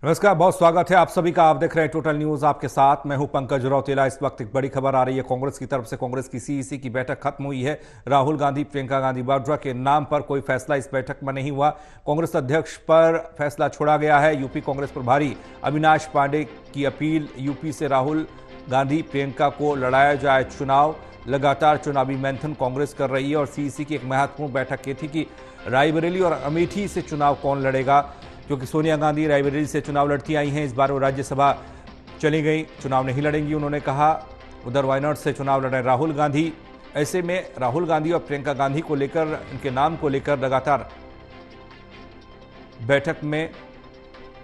नमस्कार, बहुत स्वागत है आप सभी का। आप देख रहे हैं टोटल न्यूज, आपके साथ मैं हूं पंकज रौतेला। इस वक्त एक बड़ी खबर आ रही है कांग्रेस की तरफ से। कांग्रेस की सीईसी की बैठक खत्म हुई है। राहुल गांधी, प्रियंका गांधी वाड्रा के नाम पर कोई फैसला इस बैठक में नहीं हुआ। कांग्रेस अध्यक्ष पर फैसला छोड़ा गया है। यूपी कांग्रेस प्रभारी अविनाश पांडे की अपील, यूपी से राहुल गांधी प्रियंका को लड़ाया जाए चुनाव। लगातार चुनावी मैंथन कांग्रेस कर रही है और सीईसी की एक महत्वपूर्ण बैठक ये थी कि रायबरेली और अमेठी से चुनाव कौन लड़ेगा, क्योंकि सोनिया गांधी रायबरेली से चुनाव लड़ती आई हैं। इस बार वो राज्यसभा चली गई, चुनाव नहीं लड़ेंगी उन्होंने कहा। उधर वायनाड से चुनाव लड़े राहुल गांधी। ऐसे में राहुल गांधी और प्रियंका गांधी को लेकर, इनके नाम को लेकर लगातार बैठक में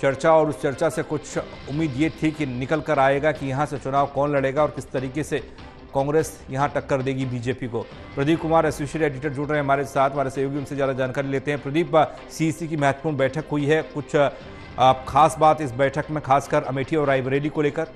चर्चा, और उस चर्चा से कुछ उम्मीद ये थी कि निकल कर आएगा कि यहाँ से चुनाव कौन लड़ेगा और किस तरीके से कांग्रेस यहां टक्कर देगी बीजेपी को। प्रदीप कुमार एसोसिएट एडिटर जुड़ रहे हैं हमारे साथ, हमारे सहयोगी, उनसे ज़्यादा जानकारी लेते हैं। प्रदीप, सीईसी की महत्वपूर्ण बैठक हुई है, कुछ खास बात इस बैठक में, खासकर अमेठी और रायबरेली को लेकर?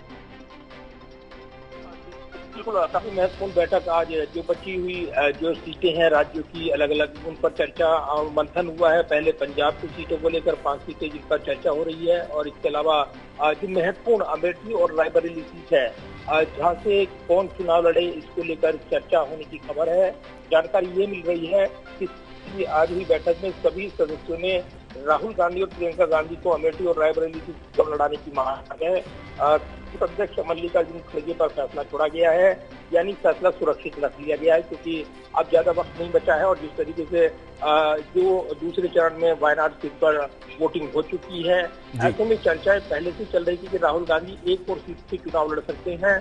बिल्कुल, काफी महत्वपूर्ण बैठक आज जो बची हुई जो सीटें हैं राज्यों की अलग अलग, उन पर चर्चा मंथन हुआ है। पहले पंजाब की सीटों को लेकर 5 सीटें जिन पर चर्चा हो रही है, और इसके अलावा जो महत्वपूर्ण अमेठी और रायबरेली सीट है जहां से कौन चुनाव लड़े, इसको लेकर चर्चा होने की खबर है। जानकारी ये मिल रही है कि आज हुई बैठक में सभी सदस्यों ने राहुल गांधी और प्रियंका गांधी को अमेठी और रायबरेली की सीट लड़ाने की मांग है। अध्यक्ष मल्लिकार्जुन खड़गे पर फैसला छोड़ा गया है, यानी फैसला सुरक्षित रख लिया गया है, क्योंकि अब ज्यादा वक्त नहीं बचा है। और जिस तरीके से जो दूसरे चरण में वायनाड सीट पर वोटिंग हो चुकी है, ऐसे में चर्चाएं पहले से चल रही थी कि राहुल गांधी एक और सीट से चुनाव लड़ सकते हैं।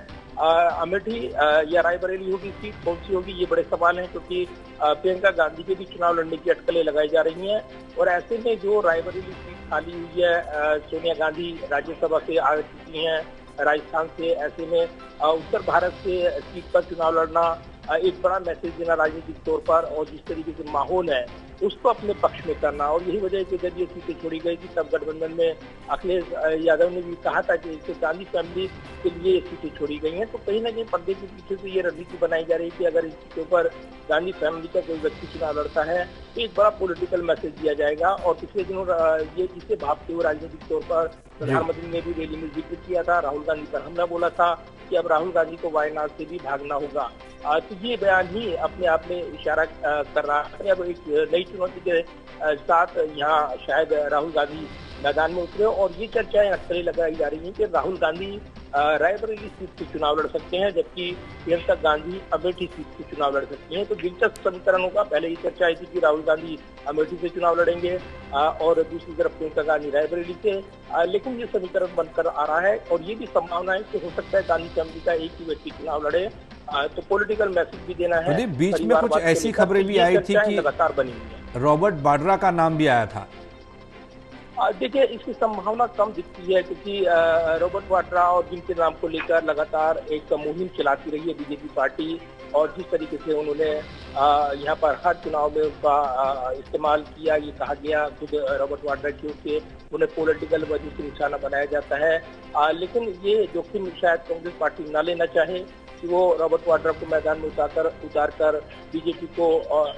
अमेठी या रायबरेली होगी, सीट कौन सी होगी ये बड़े सवाल हैं, क्योंकि प्रियंका गांधी के भी चुनाव लड़ने की अटकलें लगाई जा रही हैं। और ऐसे में जो रायबरेली सीट खाली हुई है, सोनिया गांधी राज्यसभा से आ चुकी हैं राजस्थान से, ऐसे में उत्तर भारत से सीट पर चुनाव लड़ना एक बड़ा मैसेज देना राजनीतिक तौर पर, और जिस तरीके से माहौल है उसको अपने पक्ष में करना। और यही वजह है कि जब ये सीटें छोड़ी गई थी तब गठबंधन में अखिलेश यादव ने भी कहा था कि इससे गांधी फैमिली के लिए ये सीटें छोड़ी गई हैं। तो कहीं ना कहीं पर्दे के पीछे से ये रणनीति बनाई जा रही है कि अगर इस सीटों पर गांधी फैमिली का कोई व्यक्ति चुनाव लड़ता है तो एक बड़ा पॉलिटिकल मैसेज दिया जाएगा। और पिछले दिनों ये इसे भापते हुए राजनीतिक तौर पर प्रधानमंत्री ने भी रैली में जिक्र किया था, राहुल गांधी पर हमला बोला था कि अब राहुल गांधी को वायनाड से भी भागना होगा। तो ये बयान ही अपने आप में इशारा कर रहा है। अब एक नई चुनौती के साथ यहाँ शायद राहुल गांधी मैदान में उतरे, और ये चर्चाएं अक्सर लगाई जा रही हैं कि राहुल गांधी रायबरेली सीट से चुनाव लड़ सकते हैं, जबकि प्रियंका गांधी अमेठी सीट से चुनाव लड़ सकती हैं। तो दिलचस्प समीकरण होगा। पहले ये चर्चा आई थी कि राहुल गांधी अमेठी से चुनाव लड़ेंगे और दूसरी तरफ प्रियंका गांधी रायबरेली से, लेकिन ये समीकरण बनकर आ रहा है। और ये भी संभावना है कि हो सकता है गांधी फैमिली का एक ही व्यक्ति चुनाव लड़े, तो पॉलिटिकल मैसेज भी देना है। बीच में कुछ ऐसी खबरें भी आई थी कि लगातार बनी हुई है, रॉबर्ट वाड्रा का नाम भी आया था। देखिए, इसकी संभावना कम दिखती है, क्योंकि रॉबर्ट वाड्रा और जिनके नाम को लेकर लगातार एक मुहिम चलाती रही है बीजेपी पार्टी, और जिस तरीके से उन्होंने यहाँ पर हर चुनाव में उनका इस्तेमाल किया, ये कहा गया खुद रॉबर्ट वाड्रा की ओर से, उन्हें पॉलिटिकल वजह से निशाना बनाया जाता है। लेकिन ये जोखिम शायद कांग्रेस पार्टी न लेना चाहे कि वो रॉबर्ट वाड्रा को मैदान में उतार कर बीजेपी को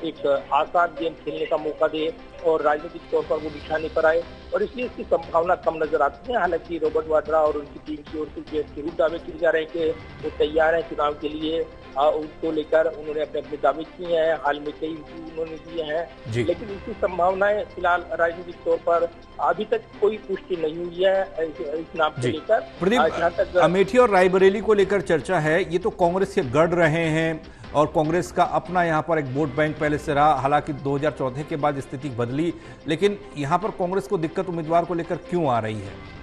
एक आसान गेम खेलने का मौका दे और राजनीतिक तौर पर वो निशाने पर आए, और इसलिए इसकी संभावना कम नजर आती है। हालांकि रॉबर्ट वाड्रा और उनकी टीम की ओर से जरूर दावे किए जा रहे हैं कि वो तैयार हैं चुनाव के लिए। उसको लेकर उन्होंने अपने अपने दावे किए हैं, हाल में कई उन्होंने दिए हैं, लेकिन इसकी संभावनाएं फिलहाल राजनीतिक तौर पर अभी तक कोई पुष्टि नहीं हुई है इस नाम को लेकर। प्रदीप, अमेठी और रायबरेली को लेकर चर्चा है, ये तो कांग्रेस के गढ़ रहे हैं और कांग्रेस का अपना यहाँ पर एक वोट बैंक पहले से रहा। हालांकि 2014 के बाद स्थिति बदली, लेकिन यहाँ पर कांग्रेस को दिक्कत उम्मीदवार को लेकर क्यों आ रही है?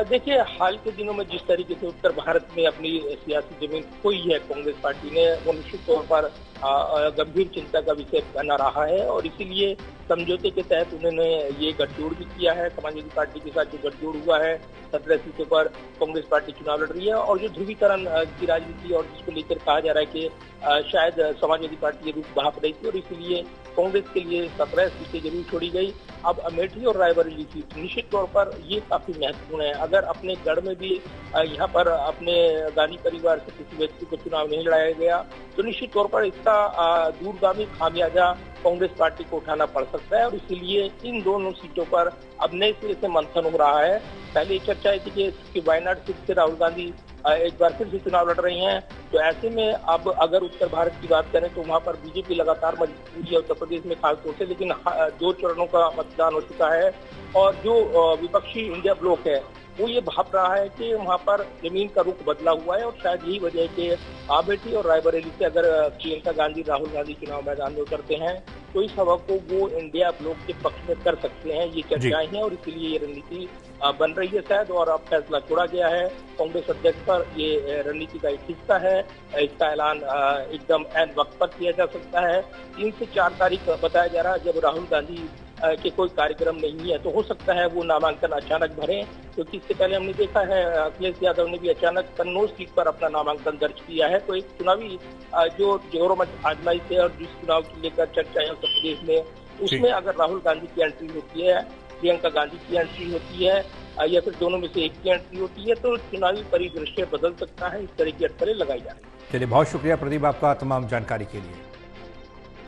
देखिए, हाल के दिनों में जिस तरीके से उत्तर भारत में अपनी सियासी जमीन खोई है कांग्रेस पार्टी ने, वो निश्चित तौर पर गंभीर चिंता का विषय बना रहा है, और इसीलिए समझौते के तहत उन्होंने ये गठजोड़ भी किया है। समाजवादी पार्टी के साथ जो गठजोड़ हुआ है, 17 सीटों पर कांग्रेस पार्टी चुनाव लड़ रही है, और जो ध्रुवीकरण की राजनीति और जिसको लेकर कहा जा रहा है कि शायद समाजवादी पार्टी ये रूप भाप रही थी, और इसीलिए कांग्रेस के लिए 17 सीटें जरूर छोड़ी गई। अब अमेठी और रायबरेली सीट निश्चित तौर पर ये काफी महत्वपूर्ण है। अगर अपने गढ़ में भी यहाँ पर अपने गांधी परिवार से किसी व्यक्ति को चुनाव नहीं लड़ाया गया, तो निश्चित तौर पर इसका दूरगामी खामियाजा कांग्रेस पार्टी को उठाना पड़ सकता है और इसीलिए इन दोनों सीटों पर अब नए सिरे से मंथन हो रहा है। पहले चर्चा थी कि वायनाड सीट से राहुल गांधी एक बार फिर से चुनाव लड़ रही हैं, तो ऐसे में अब अगर उत्तर भारत की बात करें तो वहां पर बीजेपी लगातार मजबूत हुई है, उत्तर प्रदेश में खासतौर से, लेकिन 2 चरणों का मतदान हो चुका है और जो विपक्षी इंडिया ब्लॉक है वो ये भाप रहा है कि वहां पर जमीन का रुख बदला हुआ है और शायद यही वजह है कि अमेठी और रायबरेली से अगर प्रियंका गांधी राहुल गांधी चुनाव मैदान में उतरते हैं तो इस हवा को वो इंडिया ब्लॉक के पक्ष में कर सकते हैं। ये चर्चाएं हैं और इसीलिए ये रणनीति बन रही है शायद, और अब फैसला छोड़ा गया है कांग्रेस अध्यक्ष पर। ये रणनीति का एक हिस्सा है, इसका ऐलान एकदम ऐन वक्त पर किया जा सकता है। 3 से 4 तारीख बताया जा रहा है जब राहुल गांधी के कोई कार्यक्रम नहीं है, तो हो सकता है वो नामांकन अचानक भरें, क्योंकि इससे पहले हमने देखा है अखिलेश यादव ने भी अचानक कन्नौज सीट पर अपना नामांकन दर्ज किया है। तो एक चुनावी जो जोरों आजमाइश है और जिस चुनाव की लेकर चर्चा है उत्तर प्रदेश में, उसमें अगर राहुल गांधी की एंट्री होती है, प्रियंका गांधी की एंट्री होती है या फिर दोनों में से एक की एंट्री होती है तो चुनावी परिदृश्य बदल सकता है। इस तरह की अटकलें लगाई जा रही है। चलिए, बहुत शुक्रिया प्रदीप आपका तमाम जानकारी के लिए।